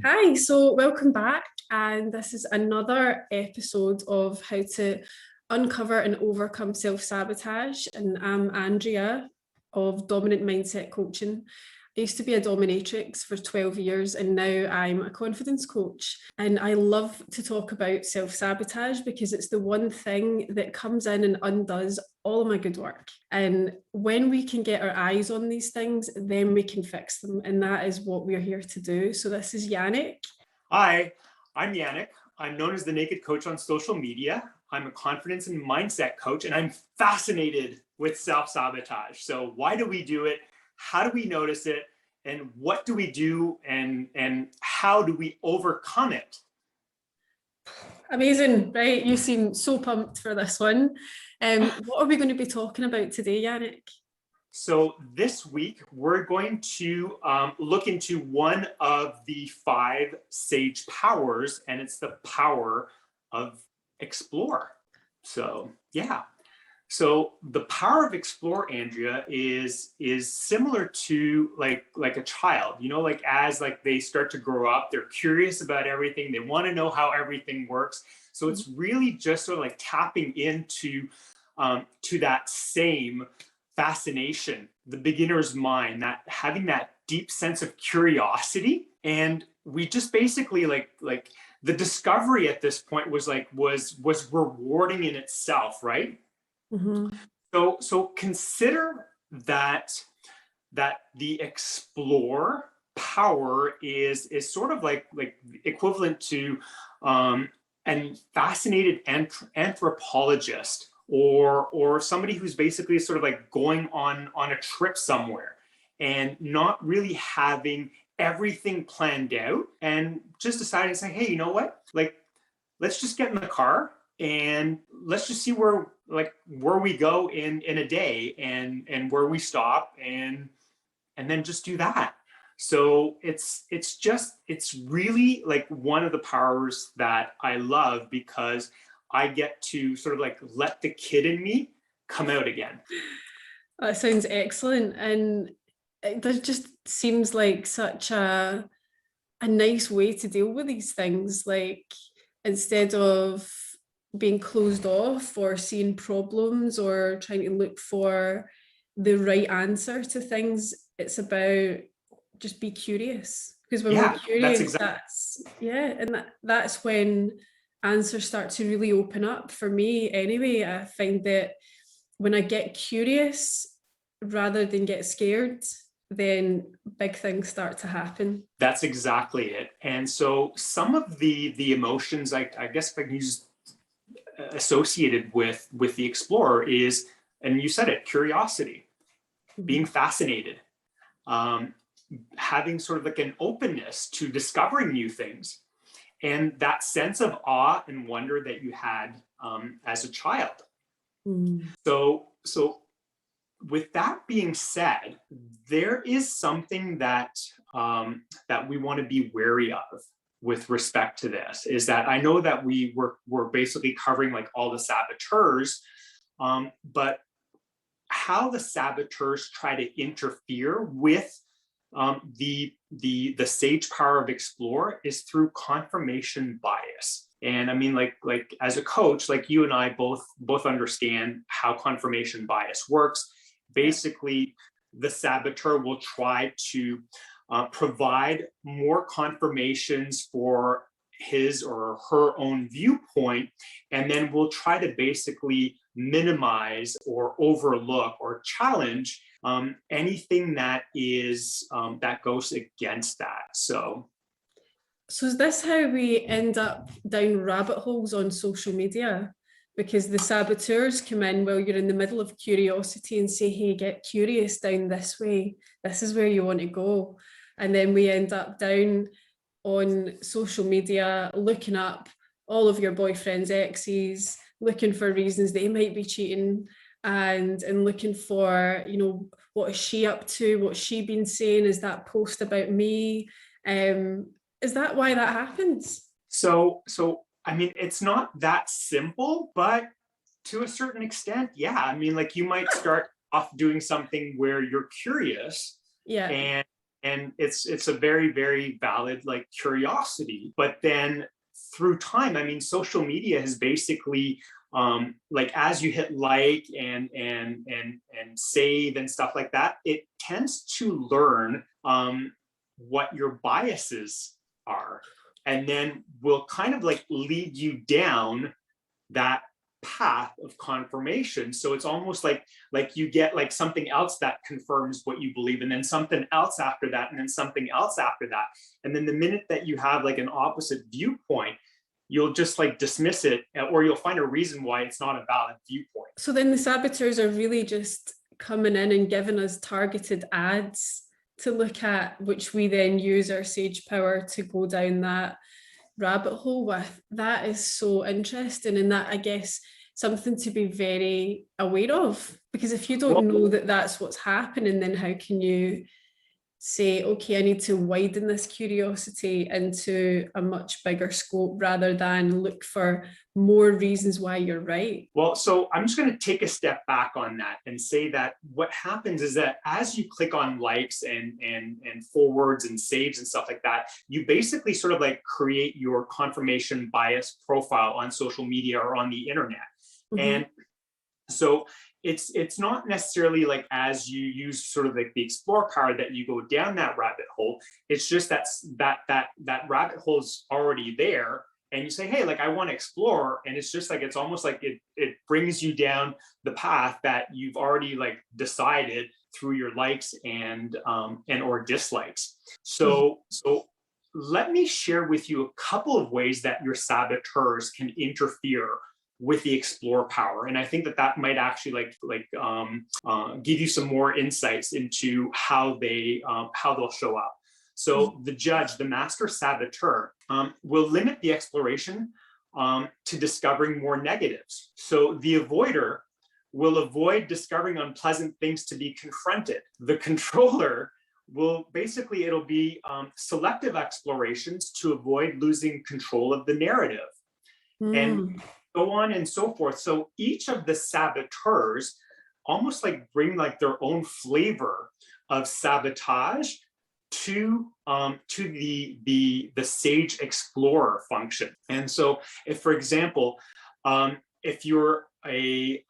Hi, so welcome back, and this is another episode of how to uncover and overcome self-sabotage. And I'm Andrea of Dominant Mindset Coaching. I used to be a dominatrix for 12 years, and now I'm a confidence coach. And I love to talk about self-sabotage because it's the one thing that comes in and undoes all of my good work. And when we can get our eyes on these things, then we can fix them. And that is what we're here to do. So this is Yannick. Hi, I'm Yannick. I'm known as the Naked Coach on social media. I'm a confidence and mindset coach, and I'm fascinated with self-sabotage. So why do we do it? How do we notice it? And what do we do? And how do we overcome it? Amazing, right? You seem so pumped for this one. What are we going to be talking about today, Yannick? So this week, we're going to look into one of the 5 sage powers, and it's the power of explore. So yeah. So the power of explore, Andrea, is similar to like a child, like as they start to grow up, they're curious about everything. They want to know how everything works. So it's really just sort of like tapping into to that same fascination, the beginner's mind, that having that deep sense of curiosity. And we just basically like the discovery at this point was rewarding in itself, right? Mm-hmm. So consider that the explore power is sort of like equivalent to an fascinated anthropologist or somebody who's basically sort of like going on a trip somewhere and not really having everything planned out, and just deciding to say, hey, you know what? Let's just get in the car and let's just see where we go in a day, and where we stop, and then just do that. So it's really like one of the powers that I love, because I get to sort of like let the kid in me come out again. That sounds excellent. And it just seems like such a nice way to deal with these things. Like, instead of being closed off or seeing problems or trying to look for the right answer to things, it's about just be curious. Because when we're Yeah, that's curious, exactly. that's when answers start to really open up for me anyway. I find that when I get curious rather than get scared, then big things start to happen. That's exactly it. And so some of the emotions, I guess if I can use associated with the explorer is, and you said it, curiosity, being fascinated, um, having sort of like an openness to discovering new things, and that sense of awe and wonder that you had as a child. So with that being said, there is something that that we want to be wary of with respect to this. Is that I know that we're basically covering like all the saboteurs, but how the saboteurs try to interfere with the sage power of explore is through confirmation bias. And I mean, like as a coach, like you and I both understand how confirmation bias works. Basically, the saboteur will try to provide more confirmations for his or her own viewpoint, and then we'll try to basically minimize or overlook or challenge anything that is that goes against that. So is this how we end up down rabbit holes on social media? Because the saboteurs come in while you're in the middle of curiosity and say, hey, get curious down this way. This is where you want to go. And then we end up down on social media looking up all of your boyfriend's exes, looking for reasons they might be cheating, and looking for, what is she up to? What's she been saying? Is that post about me? Is that why that happens? So I mean, it's not that simple, but to a certain extent, yeah. I mean, like you might start off doing something where you're curious, Yeah. and And it's a very, very valid like curiosity. But then through time, I mean, social media has basically like as you hit like and save and stuff like that, it tends to learn what your biases are, and then will kind of like lead you down that path of confirmation. So it's almost like you get like something else that confirms what you believe, and then something else after that, and then something else after that. And then the minute that you have like an opposite viewpoint, you'll just like dismiss it, or you'll find a reason why it's not a valid viewpoint. So then the saboteurs are really just coming in and giving us targeted ads to look at, which we then use our sage power to go down that rabbit hole with. That is so interesting, and that, I guess, something to be very aware of, because if you don't know that that's what's happening, then how can you say, okay, I need to widen this curiosity into a much bigger scope rather than look for more reasons why you're right? Well, so I'm just going to take a step back on that and say that what happens is that as you click on likes and forwards and saves and stuff like that, you basically sort of like create your confirmation bias profile on social media or on the internet. Mm-hmm. And so it's not necessarily like as you use sort of like the explore power that you go down that rabbit hole. It's just that rabbit hole is already there, and you say, hey, like I want to explore, and it's just like it's almost like it brings you down the path that you've already like decided through your likes and or dislikes. So let me share with you a couple of ways that your saboteurs can interfere with the explore power. And I think that might actually give you some more insights into how they'll show up. So the judge, the master saboteur, will limit the exploration to discovering more negatives. So the avoider will avoid discovering unpleasant things to be confronted. The controller will basically, it'll be selective explorations to avoid losing control of the narrative. And so on and so forth. So each of the saboteurs almost like bring like their own flavor of sabotage to the sage explorer function. And so if, for example, if you're a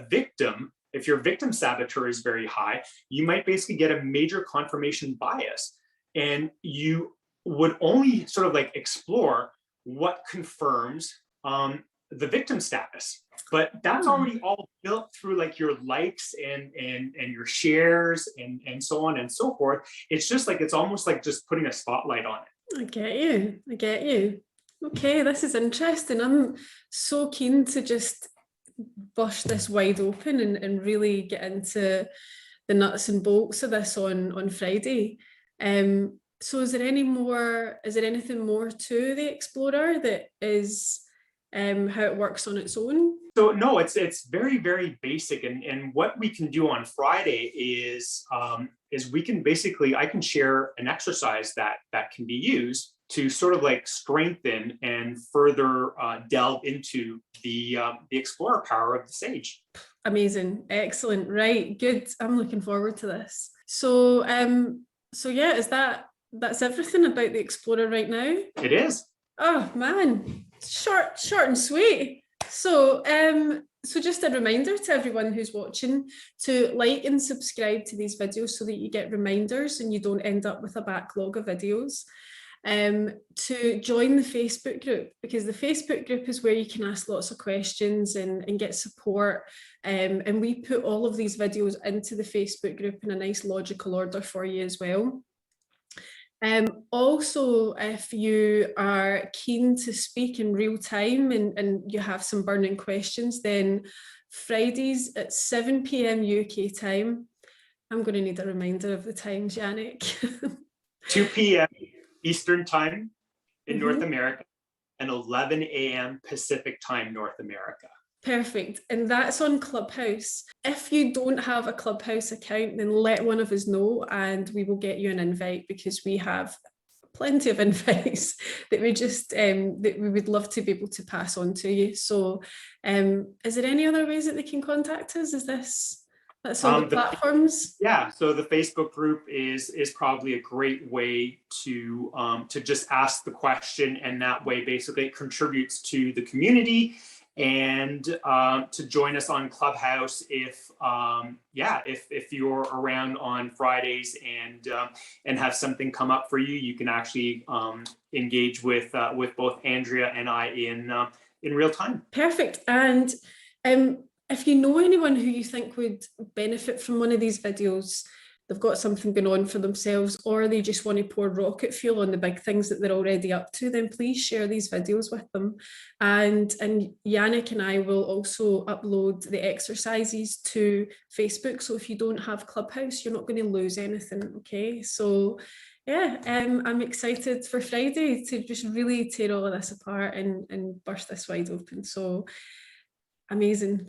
victim, if your victim saboteur is very high, you might basically get a major confirmation bias, and you would only sort of like explore what confirms the victim status. But that's already all built through like your likes and your shares and so on and so forth. It's just like, it's almost like just putting a spotlight on it. I get you. Okay, this is interesting. I'm so keen to just bust this wide open and really get into the nuts and bolts of this on Friday. So is there anything more to the Explorer that is how it works on its own? So no, it's very, very basic. And what we can do on Friday is we can basically, I can share an exercise that can be used to sort of like strengthen and further delve into the explorer power of the sage. Amazing, excellent, right, good. I'm looking forward to this. So yeah, that's everything about the Explorer right now? It is. Oh man, short and sweet. So just a reminder to everyone who's watching to like and subscribe to these videos so that you get reminders and you don't end up with a backlog of videos. To join the Facebook group, because the Facebook group is where you can ask lots of questions and get support. And we put all of these videos into the Facebook group in a nice logical order for you as well. Also, if you are keen to speak in real time and you have some burning questions, then Fridays at 7 p.m. UK time. I'm going to need a reminder of the times, Yannick. 2 p.m. Eastern time in North America and 11 a.m. Pacific time, North America. Perfect. And that's on Clubhouse. If you don't have a Clubhouse account, then let one of us know and we will get you an invite, because we have plenty of invites that we just that we would love to be able to pass on to you. So is there any other ways that they can contact us? Is this That's on the platforms. Yeah, so the Facebook group is probably a great way to just ask the question, and that way basically it contributes to the community, and to join us on Clubhouse if if you're around on Fridays and have something come up for you, you can actually engage with both Andrea and I in real time. Perfect. And if you know anyone who you think would benefit from one of these videos, they've got something going on for themselves, or they just want to pour rocket fuel on the big things that they're already up to, then please share these videos with them. And Yannick and I will also upload the exercises to Facebook. So if you don't have Clubhouse, you're not going to lose anything, okay? So yeah, I'm excited for Friday to just really tear all of this apart and burst this wide open. So amazing.